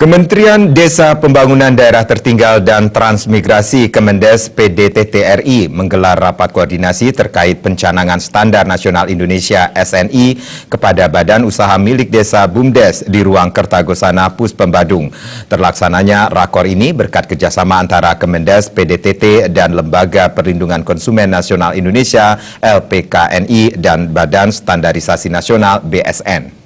Kementerian Desa Pembangunan Daerah Tertinggal dan Transmigrasi Kemendes PDTT RI menggelar rapat koordinasi terkait pencanangan Standar Nasional Indonesia SNI kepada Badan Usaha Milik Desa BUMDes di ruang Kertagosana Puspem Badung. Terlaksananya rakor ini berkat kerjasama antara Kemendes PDTT dan Lembaga Perlindungan Konsumen Nasional Indonesia LPKNI dan Badan Standarisasi Nasional BSN.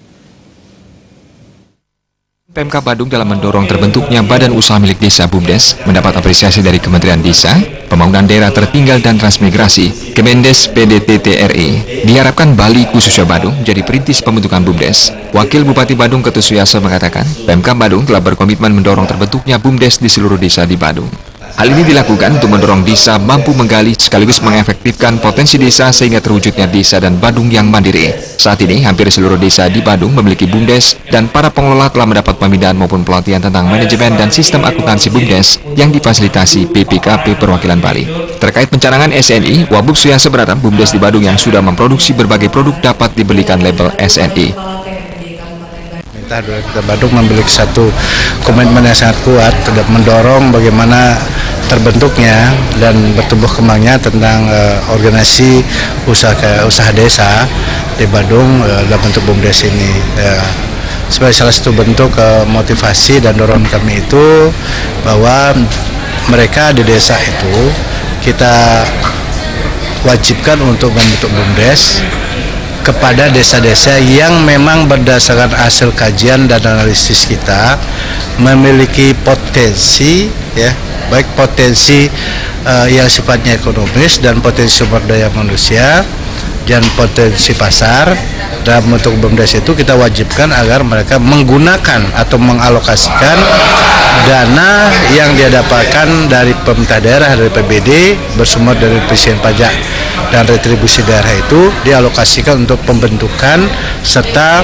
Pemkab Badung dalam mendorong terbentuknya Badan Usaha Milik Desa BUMDes mendapat apresiasi dari Kementerian Desa, Pembangunan Daerah Tertinggal dan Transmigrasi, Kemendes PDTT RI. Diharapkan Bali khususnya Badung jadi perintis pembentukan BUMDes. Wakil Bupati Badung Ketut Suyasa mengatakan, Pemkab Badung telah berkomitmen mendorong terbentuknya BUMDes di seluruh desa di Badung. Hal ini dilakukan untuk mendorong desa mampu menggali sekaligus mengefektifkan potensi desa sehingga terwujudnya desa dan Badung yang mandiri. Saat ini, hampir seluruh desa di Badung memiliki BUMDes dan para pengelola telah mendapat pembinaan maupun pelatihan tentang manajemen dan sistem akuntansi BUMDes yang difasilitasi BPKP Perwakilan Bali. Terkait pencanangan SNI, Wabub Suyasa berharap BUMDes di Badung yang sudah memproduksi berbagai produk dapat diberikan label SNI. Kita Badung memiliki satu komitmen yang sangat kuat terhadap mendorong bagaimana terbentuknya dan bertumbuh kembangnya tentang organisasi usaha desa di Badung dalam bentuk BUMDes ini. Sebagai salah satu bentuk motivasi dan dorongan kami itu bahwa mereka di desa itu kita wajibkan untuk membentuk BUMDes kepada desa-desa yang memang berdasarkan hasil kajian dan analisis kita memiliki potensi, ya, baik potensi yang sifatnya ekonomis dan potensi sumber daya manusia dan potensi pasar. Dalam bentuk BUMDes itu kita wajibkan agar mereka menggunakan atau mengalokasikan dana yang dia dapatkan dari pemerintah daerah, dari PBD bersumber dari presiden pajak dan retribusi daerah itu dialokasikan untuk pembentukan serta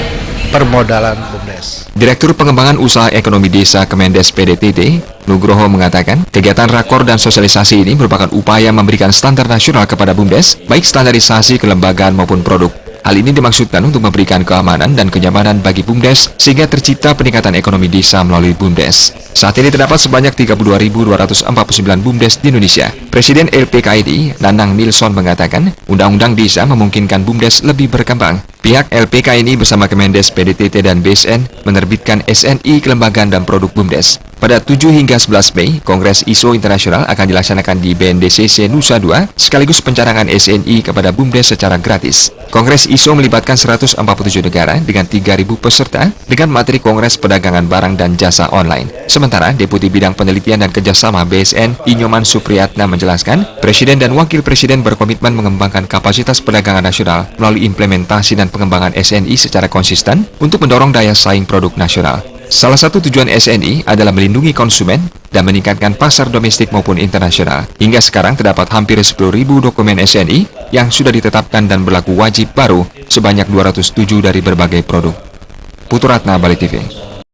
permodalan BUMDes. Direktur Pengembangan Usaha Ekonomi Desa Kemendes PDTT, Nugroho mengatakan, kegiatan rakor dan sosialisasi ini merupakan upaya memberikan standar nasional kepada BUMDes, baik standarisasi kelembagaan maupun produk. Hal ini dimaksudkan untuk memberikan keamanan dan kenyamanan bagi BUMDes sehingga tercipta peningkatan ekonomi desa melalui BUMDes. Saat ini terdapat sebanyak 32.249 BUMDes di Indonesia. Presiden LPKNI, Nanang Nilson mengatakan, Undang-Undang Desa memungkinkan BUMDes lebih berkembang. Pihak LPKNI bersama Kemendes PDTT dan BSN menerbitkan SNI kelembagaan dan produk BUMDes. Pada 7 hingga 11 Mei, Kongres ISO Internasional akan dilaksanakan di BNDCC Nusa Dua, sekaligus pencanangan SNI kepada BUMDes secara gratis. Kongres ISO melibatkan 147 negara dengan 3.000 peserta dengan materi Kongres Perdagangan Barang dan Jasa Online. Sementara, Deputi Bidang Penelitian dan Kerjasama BSN, Inyoman Supriyatna menjelaskan, Presiden dan Wakil Presiden berkomitmen mengembangkan kapasitas perdagangan nasional melalui implementasi dan pengembangan SNI secara konsisten untuk mendorong daya saing produk nasional. Salah satu tujuan SNI adalah melindungi konsumen dan meningkatkan pasar domestik maupun internasional. Hingga sekarang terdapat hampir 10.000 dokumen SNI yang sudah ditetapkan dan berlaku wajib baru sebanyak 207 dari berbagai produk. Putu Ratna, Bali TV.